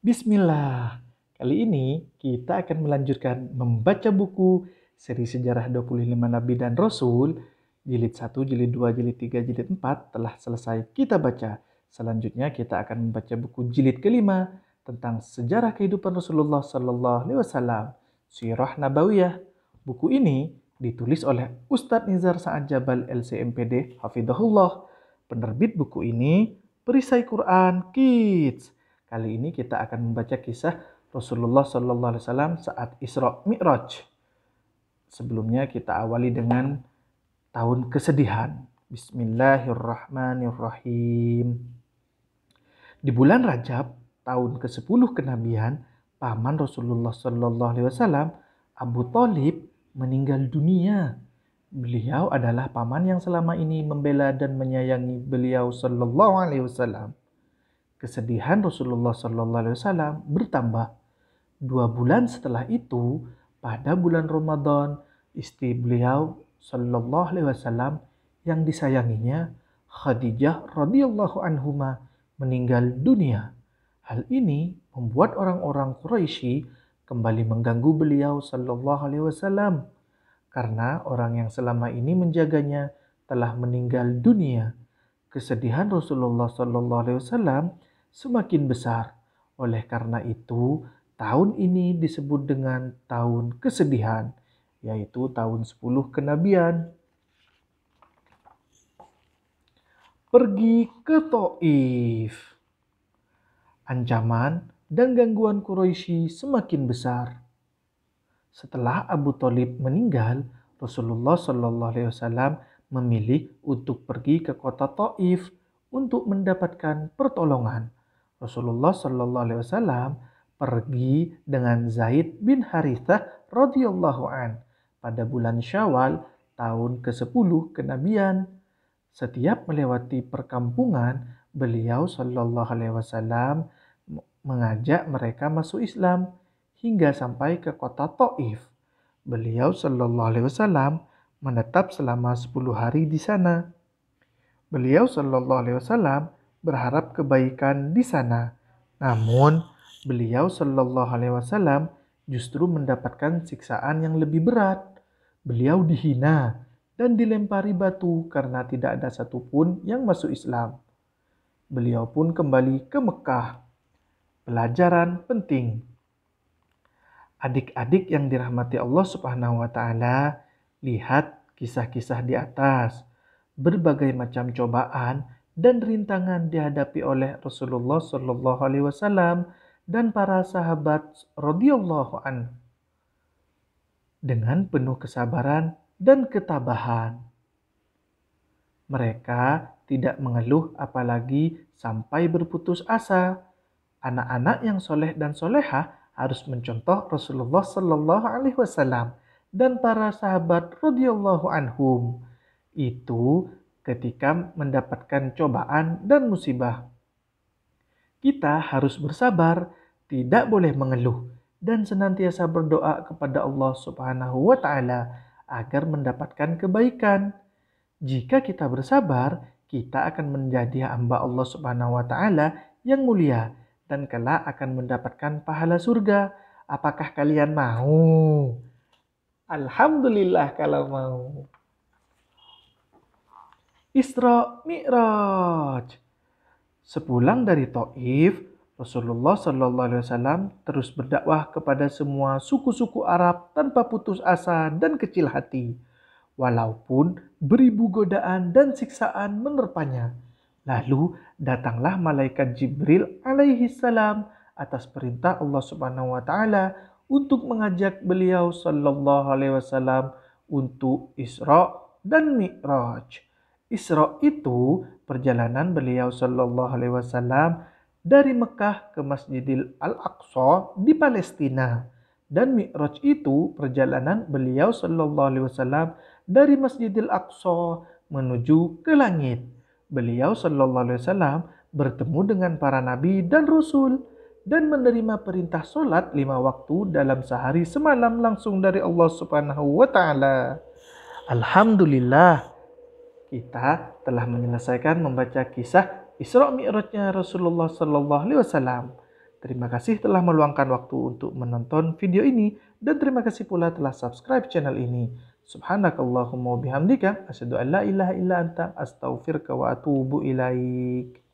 Bismillah. Kali ini kita akan melanjutkan membaca buku seri sejarah 25 Nabi dan Rasul. Jilid 1, jilid 2, jilid 3, jilid 4 telah selesai kita baca. Selanjutnya kita akan membaca buku jilid kelima tentang sejarah kehidupan Rasulullah Sallallahu Alaihi Wasallam, Sirah Nabawiyah. Buku ini ditulis oleh Ustadz Nizar Saad Jabal LCMPD Hafidhahullah. Penerbit buku ini Perisai Quran Kids. Kali ini kita akan membaca kisah Rasulullah Sallallahu Alaihi Wasallam saat Isra Mi'raj. Sebelumnya kita awali dengan tahun kesedihan. Bismillahirrahmanirrahim. Di bulan Rajab, tahun ke-10 kenabian, paman Rasulullah Sallallahu Alaihi Wasallam, Abu Thalib, meninggal dunia. Beliau adalah paman yang selama ini membela dan menyayangi beliau Sallallahu Alaihi Wasallam. Kesedihan Rasulullah Sallallahu Alaihi Wasallam bertambah. 2 bulan setelah itu, pada bulan Ramadan, istri beliau Sallallahu Alaihi Wasallam yang disayanginya, Khadijah radhiyallahu anhuma, meninggal dunia. Hal ini membuat orang-orang Quraisy kembali mengganggu beliau Sallallahu Alaihi Wasallam karena orang yang selama ini menjaganya telah meninggal dunia. Kesedihan Rasulullah Sallallahu Alaihi Wasallam semakin besar. Oleh karena itu, tahun ini disebut dengan tahun kesedihan, yaitu tahun 10 kenabian. Pergi ke Taif. Ancaman dan gangguan Quraisy semakin besar. Setelah Abu Thalib meninggal, Rasulullah Sallallahu Alaihi Wasallam memilih untuk pergi ke kota Taif untuk mendapatkan pertolongan. Rasulullah Sallallahu Alaihi Wasallam pergi dengan Zaid bin Harithah radhiyallahu an pada bulan Syawal tahun ke-10 kenabian. Setiap melewati perkampungan, beliau Sallallahu Alaihi Wasallam mengajak mereka masuk Islam hingga sampai ke kota Taif. Beliau Sallallahu Alaihi Wasallam menetap selama 10 hari di sana. Beliau Sallallahu Alaihi Wasallam berharap kebaikan di sana. Namun, beliau Sallallahu Alaihi Wasallam justru mendapatkan siksaan yang lebih berat. Beliau dihina dan dilempari batu karena tidak ada satupun yang masuk Islam. Beliau pun kembali ke Mekah. Pelajaran penting. Adik-adik yang dirahmati Allah Subhanahu wa taala, lihat kisah-kisah di atas. Berbagai macam cobaan dan rintangan dihadapi oleh Rasulullah Shallallahu alaihi wasallam dan para sahabat radhiyallahu anhu dengan penuh kesabaran dan ketabahan. Mereka tidak mengeluh apalagi sampai berputus asa. Anak-anak yang soleh dan solehah harus mencontoh Rasulullah Sallallahu Alaihi Wasallam dan para sahabat radhiyallahu anhum. Itu ketika mendapatkan cobaan dan musibah. Kita harus bersabar, tidak boleh mengeluh, dan senantiasa berdoa kepada Allah Subhanahu wa Ta'ala agar mendapatkan kebaikan. Jika kita bersabar, kita akan menjadi hamba Allah Subhanahu wa Ta'ala yang mulia dan kelak akan mendapatkan pahala surga. Apakah kalian mau? Alhamdulillah kalau mau. Isra Mi'raj. Sepulang dari Taif, Rasulullah Sallallahu Alaihi Wasallam terus berdakwah kepada semua suku-suku Arab tanpa putus asa dan kecil hati, walaupun beribu godaan dan siksaan menerpanya. Lalu datanglah malaikat Jibril alaihi salam atas perintah Allah Subhanahu wa taala untuk mengajak beliau Sallallahu Alaihi Wasallam untuk Isra dan Mi'raj. Isra itu perjalanan beliau Sallallahu Alaihi Wasallam dari Mekah ke Masjidil Al-Aqsa di Palestina, dan Mi'raj itu perjalanan beliau Sallallahu Alaihi Wasallam dari Masjidil Aqsa menuju ke langit. Beliau Sallallahu Alaihi Wasallam bertemu dengan para nabi dan rasul dan menerima perintah solat 5 waktu dalam sehari semalam langsung dari Allah Subhanahu wa taala. Alhamdulillah, kita telah menyelesaikan membaca kisah Isra Mi'rajnya Rasulullah Sallallahu Alaihi Wasallam. Terima kasih telah meluangkan waktu untuk menonton video ini dan terima kasih pula telah subscribe channel ini. Subhanakallahumma wa bihamdika asyhadu an la ilaha illa anta astaghfiruka wa atubu ilaik.